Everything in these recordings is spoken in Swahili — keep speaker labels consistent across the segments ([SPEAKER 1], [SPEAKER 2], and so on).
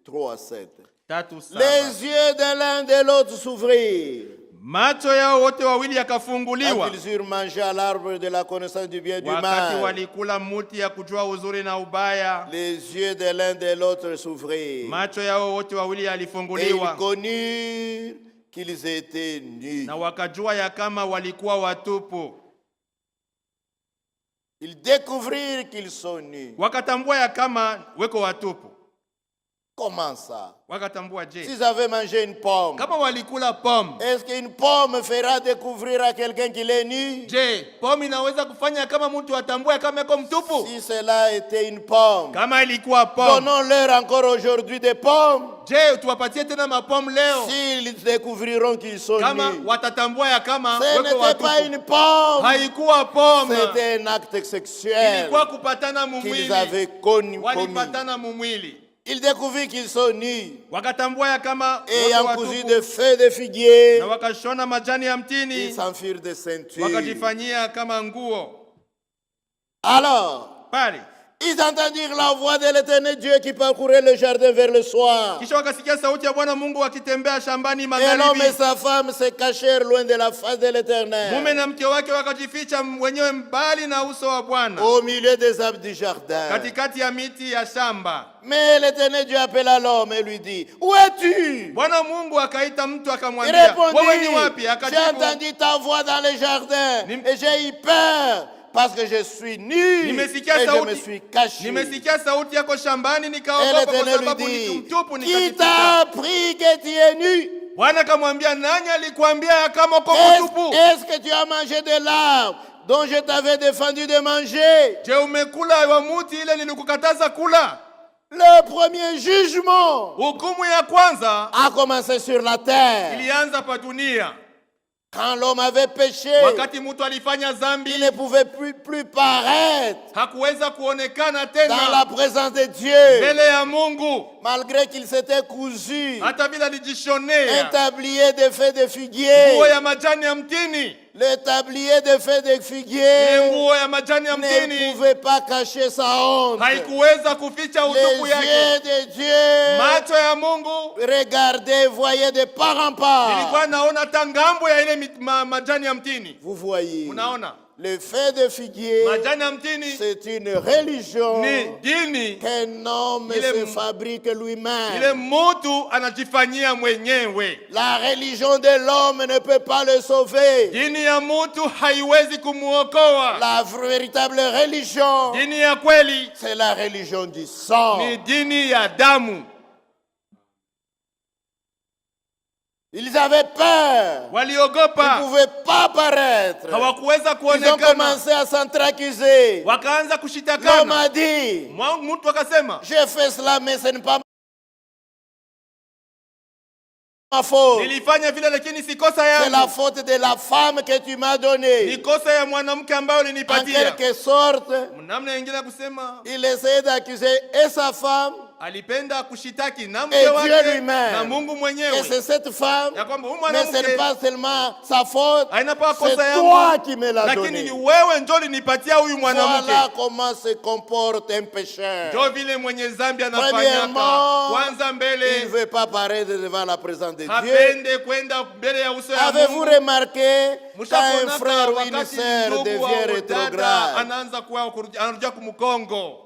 [SPEAKER 1] 3 à 7.
[SPEAKER 2] Tatu saba.
[SPEAKER 1] Les yeux de l'un de l'autre s'ouvrirent.
[SPEAKER 2] Macho yao wote wawili
[SPEAKER 1] Quand
[SPEAKER 2] yakafunguliwa.
[SPEAKER 1] ils eurent mangé à l'arbre de la connaissance du bien et du
[SPEAKER 2] Wakati
[SPEAKER 1] mal,
[SPEAKER 2] walikula muti ya kujua uzuri na ubaya.
[SPEAKER 1] les yeux de l'un de l'autre s'ouvrirent.
[SPEAKER 2] Macho yao wote wawili
[SPEAKER 1] Et ils
[SPEAKER 2] yalifunguliwa.
[SPEAKER 1] connurent qu'ils étaient nus.
[SPEAKER 2] Na wakajua ya kama walikuwa watupu.
[SPEAKER 1] Ils découvrirent qu'ils sont nus.
[SPEAKER 2] Wakatambua ya kama weko watupu.
[SPEAKER 1] Comment ça?
[SPEAKER 2] Wakatambua je?
[SPEAKER 1] S'ils avaient mangé une pomme,
[SPEAKER 2] Kama walikula pomme.
[SPEAKER 1] est-ce qu'une pomme fera découvrir à quelqu'un qu'il est nu?
[SPEAKER 2] Je, pomme inaweza kufanya kama mtu atambue kama yuko mtupu?
[SPEAKER 1] Si cela était une pomme,
[SPEAKER 2] Kama ilikuwa pomme.
[SPEAKER 1] donnons-leur encore aujourd'hui des pommes.
[SPEAKER 2] Je, tuwapatie tena mapomme leo.
[SPEAKER 1] S'ils découvriront qu'ils sont
[SPEAKER 2] Kama
[SPEAKER 1] nus.
[SPEAKER 2] watatambua ya kama
[SPEAKER 1] Ce
[SPEAKER 2] weko
[SPEAKER 1] n'était pas
[SPEAKER 2] watupu.
[SPEAKER 1] une pomme,
[SPEAKER 2] Haikuwa pomme.
[SPEAKER 1] c'était un acte sexuel
[SPEAKER 2] Ilikuwa kupatana
[SPEAKER 1] qu'ils
[SPEAKER 2] mumwili.
[SPEAKER 1] avaient commis.
[SPEAKER 2] Walipatana mumwili.
[SPEAKER 1] Ils découvrirent qu'ils sont nus,
[SPEAKER 2] Wakatambua ya kama
[SPEAKER 1] ayant
[SPEAKER 2] weko
[SPEAKER 1] cousu
[SPEAKER 2] watupu.
[SPEAKER 1] de feuilles de figuier,
[SPEAKER 2] Na wakashona majani ya
[SPEAKER 1] ils
[SPEAKER 2] mtini.
[SPEAKER 1] s'enfirent des ceintures.
[SPEAKER 2] Wakajifanyia kama nguo.
[SPEAKER 1] Alors,
[SPEAKER 2] Pale.
[SPEAKER 1] ils entendirent la voix de l'Éternel Dieu qui parcourait le jardin vers le soir.
[SPEAKER 2] Kisha wakasikia sauti ya Bwana Mungu akitembea shambani
[SPEAKER 1] Et l'homme
[SPEAKER 2] magharibi.
[SPEAKER 1] et sa femme se cachèrent loin de la face de
[SPEAKER 2] Mume
[SPEAKER 1] l'Éternel,
[SPEAKER 2] na mke wake wakajificha wenyewe mbali na uso wa Bwana.
[SPEAKER 1] au milieu des arbres du jardin.
[SPEAKER 2] Katikati ya miti ya shamba.
[SPEAKER 1] Mais l'Éternel Dieu appela l'homme et lui dit, où es-tu?
[SPEAKER 2] Bwana Mungu akaita mtu
[SPEAKER 1] Il
[SPEAKER 2] akamwambia, wewe ni wapi?
[SPEAKER 1] répondit, j'ai
[SPEAKER 2] Akajibu,
[SPEAKER 1] entendu ta voix dans le jardin
[SPEAKER 2] Nim-
[SPEAKER 1] et j'ai eu peur parce que je suis nu et
[SPEAKER 2] nimesikia
[SPEAKER 1] je me
[SPEAKER 2] sauti,
[SPEAKER 1] suis caché. Et
[SPEAKER 2] nimesikia sauti yako shambani nikaogopa kwa
[SPEAKER 1] l'Éternel lui
[SPEAKER 2] sababu ni
[SPEAKER 1] dit,
[SPEAKER 2] mtupu
[SPEAKER 1] qui
[SPEAKER 2] nikajificha.
[SPEAKER 1] t'a appris que tu es nu?
[SPEAKER 2] Bwana akamwambia, nani alikwambia ya kama uko mtupu?
[SPEAKER 1] Est-ce que tu as mangé de l'arbre dont je t'avais défendu de manger?
[SPEAKER 2] Je, umekula wa muti ile nilikukataza kula?
[SPEAKER 1] Le premier jugement
[SPEAKER 2] Hukumu ya kwanza
[SPEAKER 1] a commencé sur la terre.
[SPEAKER 2] ilianza pa dunia.
[SPEAKER 1] Quand l'homme avait péché,
[SPEAKER 2] Wakati mtu alifanya
[SPEAKER 1] il
[SPEAKER 2] dhambi,
[SPEAKER 1] ne pouvait plus paraître
[SPEAKER 2] hakuweza kuonekana
[SPEAKER 1] dans
[SPEAKER 2] tena
[SPEAKER 1] la présence de Dieu,
[SPEAKER 2] mbele ya Mungu.
[SPEAKER 1] malgré qu'il s'était cousu
[SPEAKER 2] Hata vile
[SPEAKER 1] un
[SPEAKER 2] alijishonea
[SPEAKER 1] tablier de feuilles de
[SPEAKER 2] nguo
[SPEAKER 1] figuier.
[SPEAKER 2] ya majani ya mtini.
[SPEAKER 1] Le tablier de feuilles de
[SPEAKER 2] Ile
[SPEAKER 1] figuier
[SPEAKER 2] nguo ya majani ya
[SPEAKER 1] ne
[SPEAKER 2] mtini
[SPEAKER 1] pouvait pas cacher sa honte.
[SPEAKER 2] haikuweza kuficha
[SPEAKER 1] Les
[SPEAKER 2] utupu yake.
[SPEAKER 1] yeux de Dieu
[SPEAKER 2] Macho ya Mungu
[SPEAKER 1] regardaient, voyaient de part en part.
[SPEAKER 2] ilikuwa naona tangambo ya ile majani ya mtini.
[SPEAKER 1] Vous voyez,
[SPEAKER 2] Unaona,
[SPEAKER 1] le feuille de figuier,
[SPEAKER 2] majani ya mtini
[SPEAKER 1] c'est une religion
[SPEAKER 2] ni dini
[SPEAKER 1] qu'un homme
[SPEAKER 2] Il est-
[SPEAKER 1] se fabrique
[SPEAKER 2] ile
[SPEAKER 1] lui-même.
[SPEAKER 2] mtu anajifanyia mwenyewe.
[SPEAKER 1] La religion de l'homme ne peut pas le sauver.
[SPEAKER 2] Dini ya mtu haiwezi kumuokoa.
[SPEAKER 1] La véritable religion,
[SPEAKER 2] Dini ya kweli
[SPEAKER 1] c'est la religion du sang.
[SPEAKER 2] ni dini ya damu.
[SPEAKER 1] Ils avaient peur. Ils ne
[SPEAKER 2] Waliogopa,
[SPEAKER 1] pouvaient pas paraître.
[SPEAKER 2] hawakuweza
[SPEAKER 1] Ils ont
[SPEAKER 2] kuonekana,
[SPEAKER 1] commencé à s'entre-accuser.
[SPEAKER 2] wakaanza
[SPEAKER 1] L'homme
[SPEAKER 2] kushitakana.
[SPEAKER 1] a dit,
[SPEAKER 2] Mtu akasema,
[SPEAKER 1] j'ai fait cela, mais ce n'est pas ma faute.
[SPEAKER 2] nilifanya vile lakini si kosa
[SPEAKER 1] C'est la
[SPEAKER 2] yangu,
[SPEAKER 1] faute de la femme que tu m'as donnée.
[SPEAKER 2] ni kosa ya mwanamke ambayo
[SPEAKER 1] En
[SPEAKER 2] ulinipatia.
[SPEAKER 1] quelque sorte,
[SPEAKER 2] Namna nyingine ya kusema,
[SPEAKER 1] il essayait d'accuser et sa femme
[SPEAKER 2] alipenda kushitaki na
[SPEAKER 1] et
[SPEAKER 2] mke
[SPEAKER 1] Dieu
[SPEAKER 2] wake na
[SPEAKER 1] lui-même.
[SPEAKER 2] Mungu
[SPEAKER 1] Et
[SPEAKER 2] mwenyewe,
[SPEAKER 1] c'est cette femme,
[SPEAKER 2] ya kwamba huyu
[SPEAKER 1] mais ce n'est
[SPEAKER 2] mwanamke
[SPEAKER 1] pas seulement sa faute,
[SPEAKER 2] haina pa
[SPEAKER 1] c'est
[SPEAKER 2] kosa
[SPEAKER 1] toi
[SPEAKER 2] yangu,
[SPEAKER 1] qui me l'as
[SPEAKER 2] lakini ni
[SPEAKER 1] donné.
[SPEAKER 2] wewe ndio ulinipatia huyu mwanamke.
[SPEAKER 1] Voilà comment se comporte un pécheur.
[SPEAKER 2] Ndio vile mwenye dhambi anafanyaka.
[SPEAKER 1] Premièrement,
[SPEAKER 2] Kwanza
[SPEAKER 1] il ne
[SPEAKER 2] mbele
[SPEAKER 1] veut pas paraître devant la présence de Dieu.
[SPEAKER 2] hapende kwenda mbele ya uso ya
[SPEAKER 1] Avez-vous
[SPEAKER 2] Mungu.
[SPEAKER 1] remarqué quand un
[SPEAKER 2] Mshakuonaka
[SPEAKER 1] frère ou une
[SPEAKER 2] wakati
[SPEAKER 1] sœur
[SPEAKER 2] ndugu
[SPEAKER 1] devient
[SPEAKER 2] au dada
[SPEAKER 1] rétrograde,
[SPEAKER 2] anaanza kuwa anarudia kumkongo,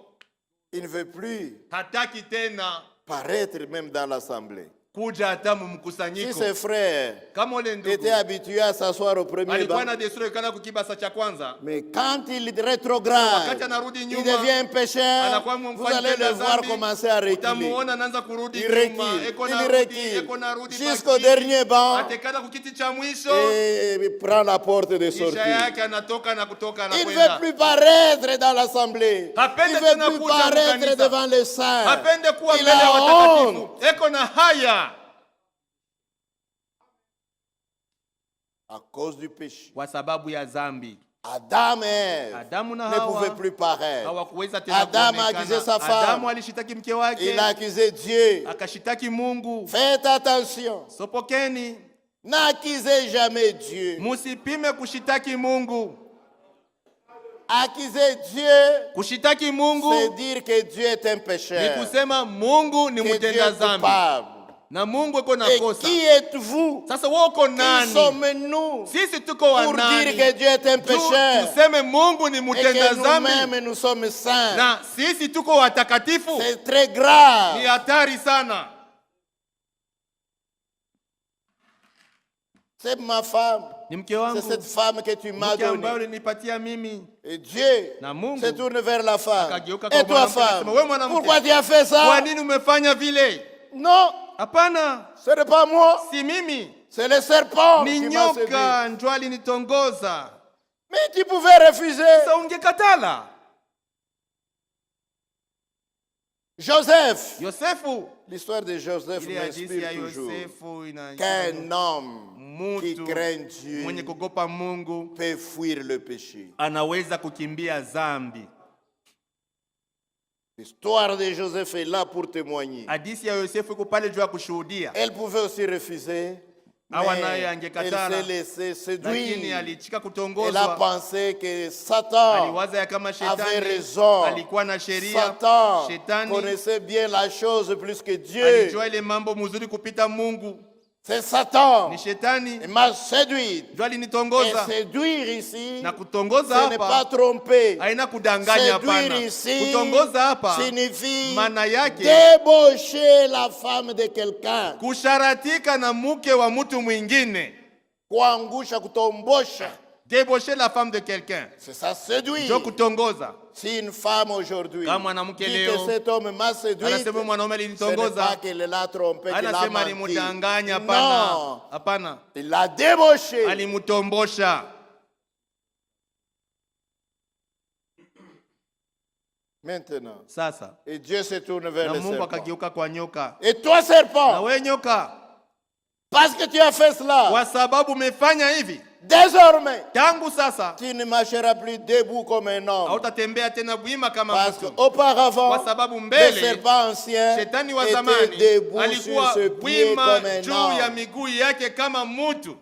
[SPEAKER 1] il ne veut plus
[SPEAKER 2] hataki tena
[SPEAKER 1] paraître même dans l'assemblée.
[SPEAKER 2] kuja hata
[SPEAKER 1] Si
[SPEAKER 2] mkusanyiko.
[SPEAKER 1] ses frères
[SPEAKER 2] Kama ule ndugu
[SPEAKER 1] étaient habitués à s'asseoir au premier
[SPEAKER 2] alikuwa
[SPEAKER 1] banc,
[SPEAKER 2] na desturi kana kukibasa cha kwanza,
[SPEAKER 1] mais quand il rétrograde,
[SPEAKER 2] wakati anarudi
[SPEAKER 1] il
[SPEAKER 2] nyuma
[SPEAKER 1] devient un pécheur,
[SPEAKER 2] anakuwa
[SPEAKER 1] vous allez le voir commencer à reculer.
[SPEAKER 2] utamuona anaanza kurudi
[SPEAKER 1] Il
[SPEAKER 2] nyuma,
[SPEAKER 1] recule,
[SPEAKER 2] eko
[SPEAKER 1] il
[SPEAKER 2] narudi,
[SPEAKER 1] recule,
[SPEAKER 2] eko narudi
[SPEAKER 1] jusqu'au
[SPEAKER 2] paki,
[SPEAKER 1] dernier banc
[SPEAKER 2] atekana kukiti cha mwisho,
[SPEAKER 1] et il prend la porte de
[SPEAKER 2] kisha
[SPEAKER 1] sortie.
[SPEAKER 2] yake anatoka na kutoka
[SPEAKER 1] Il ne veut
[SPEAKER 2] anakwenda.
[SPEAKER 1] plus paraître dans l'assemblée.
[SPEAKER 2] Hapende
[SPEAKER 1] Il ne
[SPEAKER 2] tena
[SPEAKER 1] veut plus
[SPEAKER 2] kuja
[SPEAKER 1] paraître
[SPEAKER 2] mkanisa.
[SPEAKER 1] devant les saints.
[SPEAKER 2] Hapende kuwa
[SPEAKER 1] Il
[SPEAKER 2] mbele ya
[SPEAKER 1] a
[SPEAKER 2] watakatifu,
[SPEAKER 1] honte
[SPEAKER 2] eko na haya
[SPEAKER 1] à cause du péché.
[SPEAKER 2] kwa sababu ya dhambi.
[SPEAKER 1] Adam et Ève
[SPEAKER 2] Adamu na
[SPEAKER 1] ne pouvaient
[SPEAKER 2] Hawa
[SPEAKER 1] plus paraître.
[SPEAKER 2] hawakuweza tena
[SPEAKER 1] Adam a accusé sa
[SPEAKER 2] kuonekana.
[SPEAKER 1] femme.
[SPEAKER 2] Adamu alishitaki mke wake,
[SPEAKER 1] Il a accusé Dieu.
[SPEAKER 2] akashitaki Mungu.
[SPEAKER 1] Faites attention.
[SPEAKER 2] Sopokeni,
[SPEAKER 1] N'accusez jamais Dieu.
[SPEAKER 2] musipime kushitaki Mungu.
[SPEAKER 1] Accuser Dieu,
[SPEAKER 2] Kushitaki Mungu
[SPEAKER 1] c'est dire que Dieu est un
[SPEAKER 2] ni
[SPEAKER 1] pécheur,
[SPEAKER 2] kusema Mungu ni
[SPEAKER 1] que Dieu
[SPEAKER 2] mtenda
[SPEAKER 1] est
[SPEAKER 2] dhambi
[SPEAKER 1] coupable.
[SPEAKER 2] na Mungu iko na
[SPEAKER 1] Et
[SPEAKER 2] kosa.
[SPEAKER 1] qui êtes-vous?
[SPEAKER 2] Sasa wewe uko
[SPEAKER 1] Qui
[SPEAKER 2] nani?
[SPEAKER 1] sommes-nous
[SPEAKER 2] Sisi tuko
[SPEAKER 1] pour
[SPEAKER 2] wa
[SPEAKER 1] dire
[SPEAKER 2] nani?
[SPEAKER 1] que Dieu est un pécheur
[SPEAKER 2] Tuseme Mungu ni
[SPEAKER 1] et
[SPEAKER 2] mtenda
[SPEAKER 1] que
[SPEAKER 2] dhambi
[SPEAKER 1] nous-mêmes nous sommes saints?
[SPEAKER 2] na sisi tuko watakatifu?
[SPEAKER 1] C'est très grave.
[SPEAKER 2] Ni hatari sana.
[SPEAKER 1] C'est ma femme.
[SPEAKER 2] Ni mke
[SPEAKER 1] C'est
[SPEAKER 2] wangu,
[SPEAKER 1] cette femme que tu m'as
[SPEAKER 2] mke ambaye
[SPEAKER 1] donnée.
[SPEAKER 2] ulinipatia mimi.
[SPEAKER 1] Et Dieu
[SPEAKER 2] Na Mungu
[SPEAKER 1] se tourne vers la femme.
[SPEAKER 2] akageuka kwa
[SPEAKER 1] Et toi,
[SPEAKER 2] mwanamke,
[SPEAKER 1] femme,
[SPEAKER 2] akasema, wewe mwanamke,
[SPEAKER 1] pourquoi tu as fait
[SPEAKER 2] Kwa
[SPEAKER 1] ça?
[SPEAKER 2] nini umefanya vile?
[SPEAKER 1] Non,
[SPEAKER 2] Hapana,
[SPEAKER 1] ce n'est pas moi.
[SPEAKER 2] si mimi,
[SPEAKER 1] C'est le serpent
[SPEAKER 2] ni
[SPEAKER 1] qui m'a séduit.
[SPEAKER 2] nyoka ndio alinitongoza.
[SPEAKER 1] Mais tu pouvais refuser.
[SPEAKER 2] Sasa ungekatala.
[SPEAKER 1] Joseph.
[SPEAKER 2] Yosefu,
[SPEAKER 1] L'histoire de Joseph
[SPEAKER 2] ile hadithi ya
[SPEAKER 1] m'inspire toujours.
[SPEAKER 2] Yosefu
[SPEAKER 1] Qu'un homme qui
[SPEAKER 2] mtu
[SPEAKER 1] craint Dieu
[SPEAKER 2] mwenye kugopa Mungu
[SPEAKER 1] peut fuir le péché.
[SPEAKER 2] anaweza kukimbia dhambi.
[SPEAKER 1] L'histoire de Joseph est là pour témoigner.
[SPEAKER 2] Hadithi ya Yosefu iko pale juu ya kushuhudia.
[SPEAKER 1] Elle pouvait aussi refuser,
[SPEAKER 2] Hawa
[SPEAKER 1] mais
[SPEAKER 2] naye
[SPEAKER 1] elle
[SPEAKER 2] angekatala,
[SPEAKER 1] s'est laissée
[SPEAKER 2] lakini
[SPEAKER 1] séduire.
[SPEAKER 2] alichika
[SPEAKER 1] Elle a
[SPEAKER 2] kutongozwa.
[SPEAKER 1] pensé que Satan
[SPEAKER 2] Aliwaza ya kama
[SPEAKER 1] avait
[SPEAKER 2] shetani
[SPEAKER 1] raison.
[SPEAKER 2] alikuwa na sheria.
[SPEAKER 1] Satan
[SPEAKER 2] Shetani
[SPEAKER 1] connaissait bien la chose plus que Dieu.
[SPEAKER 2] alijua ile mambo mzuri kupita Mungu.
[SPEAKER 1] C'est Satan.
[SPEAKER 2] Ni shetani
[SPEAKER 1] Il m'a séduit.
[SPEAKER 2] ndio
[SPEAKER 1] Et
[SPEAKER 2] alinitongoza.
[SPEAKER 1] séduire ici,
[SPEAKER 2] Na kutongoza
[SPEAKER 1] ce n'est pas
[SPEAKER 2] hapa
[SPEAKER 1] tromper.
[SPEAKER 2] haina kudanganya,
[SPEAKER 1] Séduire
[SPEAKER 2] hapana.
[SPEAKER 1] ici
[SPEAKER 2] Kutongoza hapa
[SPEAKER 1] signifie
[SPEAKER 2] maana yake
[SPEAKER 1] débaucher la femme de quelqu'un.
[SPEAKER 2] kusharatika na mke wa mtu mwingine.
[SPEAKER 1] Kuangusha, kutombosha.
[SPEAKER 2] Débaucher la femme de quelqu'un.
[SPEAKER 1] C'est ça, séduire.
[SPEAKER 2] Ndio kutongoza.
[SPEAKER 1] Si une femme aujourd'hui
[SPEAKER 2] Kama mwanamke
[SPEAKER 1] dit
[SPEAKER 2] leo
[SPEAKER 1] que cet homme m'a séduit,
[SPEAKER 2] anasema mwanaume
[SPEAKER 1] ce n'est
[SPEAKER 2] alinitongoza,
[SPEAKER 1] pas qu'il l'a trompé, qu'il l'a
[SPEAKER 2] anasema
[SPEAKER 1] menti.
[SPEAKER 2] alimudanganya. Hapana,
[SPEAKER 1] Non,
[SPEAKER 2] hapana,
[SPEAKER 1] il l'a débauché.
[SPEAKER 2] alimutombosha.
[SPEAKER 1] Maintenant,
[SPEAKER 2] Sasa
[SPEAKER 1] et Dieu se tourne vers
[SPEAKER 2] na
[SPEAKER 1] le
[SPEAKER 2] Mungu
[SPEAKER 1] serpent.
[SPEAKER 2] akageuka kwa nyoka.
[SPEAKER 1] Et toi,
[SPEAKER 2] Na
[SPEAKER 1] serpent,
[SPEAKER 2] wewe nyoka,
[SPEAKER 1] parce que tu as fait cela,
[SPEAKER 2] kwa sababu umefanya hivi,
[SPEAKER 1] désormais,
[SPEAKER 2] tangu sasa
[SPEAKER 1] tu ne marcheras plus debout comme un homme.
[SPEAKER 2] hautatembea tena bwima kama
[SPEAKER 1] Parce
[SPEAKER 2] mtu,
[SPEAKER 1] qu'auparavant,
[SPEAKER 2] kwa sababu
[SPEAKER 1] le
[SPEAKER 2] mbele
[SPEAKER 1] serpent ancien
[SPEAKER 2] shetani wa
[SPEAKER 1] était
[SPEAKER 2] zamani
[SPEAKER 1] debout sur
[SPEAKER 2] alikuwa
[SPEAKER 1] ce pied
[SPEAKER 2] bwima
[SPEAKER 1] comme un
[SPEAKER 2] juu ya
[SPEAKER 1] homme.
[SPEAKER 2] miguu yake kama mtu.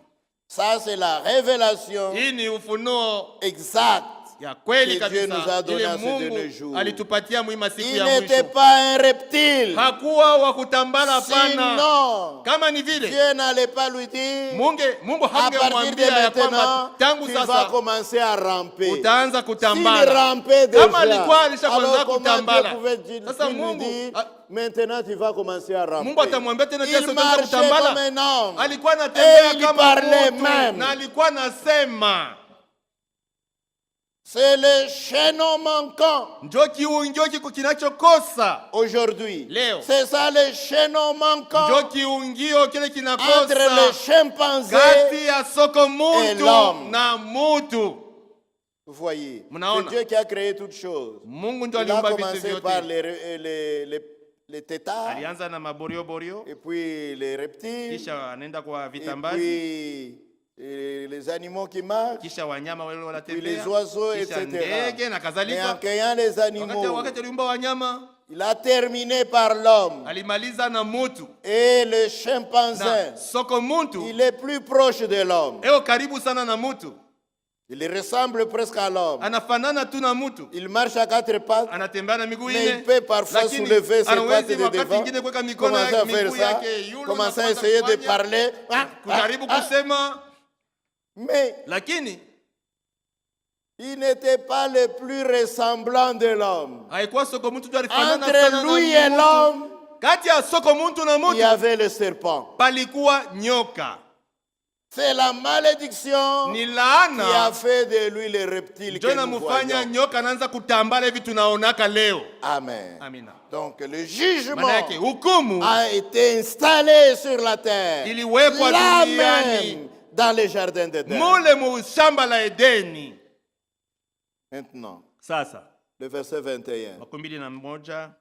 [SPEAKER 1] Ça, c'est la révélation
[SPEAKER 2] Hii ni ufunuo
[SPEAKER 1] exacte.
[SPEAKER 2] ya kweli
[SPEAKER 1] Que Dieu nous a
[SPEAKER 2] kabisa,
[SPEAKER 1] donné
[SPEAKER 2] ile
[SPEAKER 1] à ce dernier
[SPEAKER 2] Mungu
[SPEAKER 1] jour.
[SPEAKER 2] alitupatia mwima siku
[SPEAKER 1] Il
[SPEAKER 2] ya
[SPEAKER 1] n'était
[SPEAKER 2] mwisho.
[SPEAKER 1] pas un reptile.
[SPEAKER 2] Hakuwa wa kutambala, hapana.
[SPEAKER 1] Sinon,
[SPEAKER 2] Kama ni vile
[SPEAKER 1] Dieu n'allait pas lui dire,
[SPEAKER 2] Mungu
[SPEAKER 1] à partir de
[SPEAKER 2] hangemwambia ya kwamba
[SPEAKER 1] maintenant,
[SPEAKER 2] tangu
[SPEAKER 1] tu vas
[SPEAKER 2] sasa
[SPEAKER 1] commencer à ramper.
[SPEAKER 2] utaanza
[SPEAKER 1] S'il
[SPEAKER 2] kutambala.
[SPEAKER 1] rampait déjà,
[SPEAKER 2] Kama alikuwa alishaanza
[SPEAKER 1] alors comment Dieu
[SPEAKER 2] kutambala,
[SPEAKER 1] pouvait-il
[SPEAKER 2] sasa
[SPEAKER 1] lui
[SPEAKER 2] Mungu
[SPEAKER 1] dire, maintenant tu vas commencer à ramper?
[SPEAKER 2] Mungu atamwambia tena
[SPEAKER 1] Il
[SPEAKER 2] kesho utaanza
[SPEAKER 1] marchait comme
[SPEAKER 2] kutambala.
[SPEAKER 1] un homme.
[SPEAKER 2] Alikuwa
[SPEAKER 1] Et
[SPEAKER 2] anatembea
[SPEAKER 1] il
[SPEAKER 2] kama
[SPEAKER 1] parlait
[SPEAKER 2] mtu
[SPEAKER 1] même.
[SPEAKER 2] na alikuwa anasema.
[SPEAKER 1] C'est le chaînon manquant
[SPEAKER 2] Ndio kiungio kinachokosa
[SPEAKER 1] aujourd'hui.
[SPEAKER 2] leo.
[SPEAKER 1] C'est ça le chaînon manquant
[SPEAKER 2] Ndio kiungio kile
[SPEAKER 1] entre
[SPEAKER 2] kinakosa
[SPEAKER 1] le chimpanzé.
[SPEAKER 2] kati ya soko mutu
[SPEAKER 1] l'homme.
[SPEAKER 2] na mutu.
[SPEAKER 1] Vous voyez,
[SPEAKER 2] Mnaona?
[SPEAKER 1] c'est Dieu qui a créé toutes choses.
[SPEAKER 2] Mungu ndio
[SPEAKER 1] Il a
[SPEAKER 2] aliumba vitu
[SPEAKER 1] commencé par
[SPEAKER 2] vyote.
[SPEAKER 1] les têtards,
[SPEAKER 2] Alianza na maborio
[SPEAKER 1] et puis les reptiles,
[SPEAKER 2] kisha anaenda kwa
[SPEAKER 1] et
[SPEAKER 2] vitambazi,
[SPEAKER 1] puis les animaux qui marchent,
[SPEAKER 2] kisha wanyama wale
[SPEAKER 1] puis les
[SPEAKER 2] wanatembea,
[SPEAKER 1] oiseaux,
[SPEAKER 2] kisha
[SPEAKER 1] etc.
[SPEAKER 2] ndege na
[SPEAKER 1] Mais en
[SPEAKER 2] kadhalika.
[SPEAKER 1] créant les animaux,
[SPEAKER 2] Wakati aliumba wanyama,
[SPEAKER 1] il a terminé par l'homme.
[SPEAKER 2] alimaliza na mutu
[SPEAKER 1] Et le
[SPEAKER 2] na
[SPEAKER 1] chimpanzé,
[SPEAKER 2] soko mutu
[SPEAKER 1] il est plus proche de l'homme.
[SPEAKER 2] eo karibu sana na mutu,
[SPEAKER 1] Il ressemble presque à l'homme.
[SPEAKER 2] anafanana tu na mutu,
[SPEAKER 1] Il marche à quatre pattes,
[SPEAKER 2] anatembea na miguu
[SPEAKER 1] mais il
[SPEAKER 2] ine,
[SPEAKER 1] peut parfois
[SPEAKER 2] lakini
[SPEAKER 1] soulever ses pattes
[SPEAKER 2] anawezi
[SPEAKER 1] de
[SPEAKER 2] wakati
[SPEAKER 1] devant,
[SPEAKER 2] ingine kuweka mikono
[SPEAKER 1] commencer à
[SPEAKER 2] yake
[SPEAKER 1] faire
[SPEAKER 2] miguu
[SPEAKER 1] ça,
[SPEAKER 2] yake yulu,
[SPEAKER 1] commencer à
[SPEAKER 2] na kuanza
[SPEAKER 1] essayer de
[SPEAKER 2] kufanya,
[SPEAKER 1] parler.
[SPEAKER 2] kujaribu kusema,
[SPEAKER 1] Mais
[SPEAKER 2] lakini
[SPEAKER 1] il n'était pas le plus ressemblant de l'homme.
[SPEAKER 2] haikuwa soko mutu ndio alifanana sana
[SPEAKER 1] Entre
[SPEAKER 2] na
[SPEAKER 1] lui et
[SPEAKER 2] mutu.
[SPEAKER 1] l'homme,
[SPEAKER 2] Kati ya soko mutu na
[SPEAKER 1] il y
[SPEAKER 2] mutu
[SPEAKER 1] avait le serpent.
[SPEAKER 2] palikuwa nyoka.
[SPEAKER 1] C'est la malédiction
[SPEAKER 2] Ni
[SPEAKER 1] qui a
[SPEAKER 2] laana
[SPEAKER 1] fait de lui le reptile
[SPEAKER 2] ndio
[SPEAKER 1] que nous
[SPEAKER 2] inamfanya
[SPEAKER 1] voyons.
[SPEAKER 2] nyoka anaanza kutambala hivi tunaonaka leo.
[SPEAKER 1] Amen.
[SPEAKER 2] Amina.
[SPEAKER 1] Donc le jugement
[SPEAKER 2] Maana yake hukumu
[SPEAKER 1] a été installé sur la terre,
[SPEAKER 2] iliwekwa
[SPEAKER 1] là
[SPEAKER 2] duniani
[SPEAKER 1] même dans les jardins d'Éden.
[SPEAKER 2] mule mu shamba la Edeni.
[SPEAKER 1] Maintenant,
[SPEAKER 2] Sasa
[SPEAKER 1] le verset 21.
[SPEAKER 2] 21,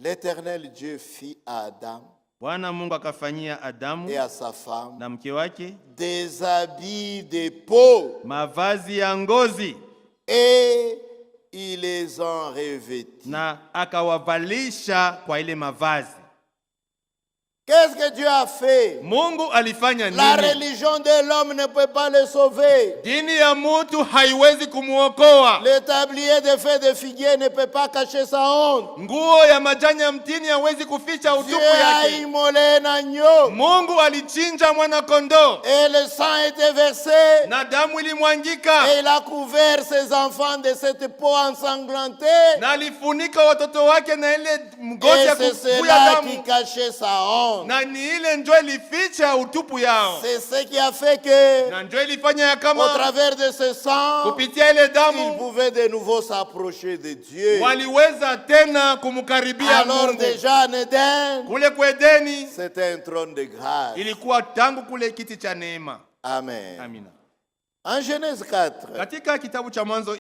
[SPEAKER 1] L'Éternel Dieu fit à Adam
[SPEAKER 2] Bwana Mungu akafanyia Adamu
[SPEAKER 1] et à sa femme
[SPEAKER 2] na mke wake
[SPEAKER 1] des habits de peau
[SPEAKER 2] mavazi ya ngozi
[SPEAKER 1] et ils les ont revêtis.
[SPEAKER 2] na akawavalisha kwa ile mavazi.
[SPEAKER 1] Qu'est-ce que Dieu a fait?
[SPEAKER 2] Mungu alifanya
[SPEAKER 1] La
[SPEAKER 2] nini?
[SPEAKER 1] religion de l'homme ne peut pas le sauver.
[SPEAKER 2] Dini ya mtu haiwezi kumuokoa.
[SPEAKER 1] Le tablier de feuilles de figuier ne peut pas cacher sa honte.
[SPEAKER 2] Nguo ya majani ya mtini haiwezi kuficha
[SPEAKER 1] Dieu
[SPEAKER 2] utupu
[SPEAKER 1] a
[SPEAKER 2] yake.
[SPEAKER 1] immolé un agneau
[SPEAKER 2] Mungu alichinja mwana kondoo
[SPEAKER 1] et le sang a été versé
[SPEAKER 2] na damu ilimwangika
[SPEAKER 1] et il a couvert ses enfants de cette peau ensanglantée.
[SPEAKER 2] na alifunika watoto wake na ile ngozi
[SPEAKER 1] Et
[SPEAKER 2] ya
[SPEAKER 1] c'est
[SPEAKER 2] kuvuja
[SPEAKER 1] cela qui
[SPEAKER 2] damu,
[SPEAKER 1] cachait sa honte.
[SPEAKER 2] na ni ile njo ilificha utupu yao,
[SPEAKER 1] C'est ce qui a fait que,
[SPEAKER 2] na njo ilifanya ya
[SPEAKER 1] au
[SPEAKER 2] kama
[SPEAKER 1] travers de ce sang,
[SPEAKER 2] kupitia ile
[SPEAKER 1] ils
[SPEAKER 2] damu
[SPEAKER 1] pouvaient de nouveau s'approcher de Dieu.
[SPEAKER 2] waliweza tena kumkaribia
[SPEAKER 1] Alors
[SPEAKER 2] Mungu.
[SPEAKER 1] déjà en Éden,
[SPEAKER 2] Kule kwa Edeni
[SPEAKER 1] c'était un trône de grâce.
[SPEAKER 2] ilikuwa tangu kule kiti cha neema.
[SPEAKER 1] Amen.
[SPEAKER 2] Amina.
[SPEAKER 1] En Genèse 4,
[SPEAKER 2] Katika kitabu cha Mwanzo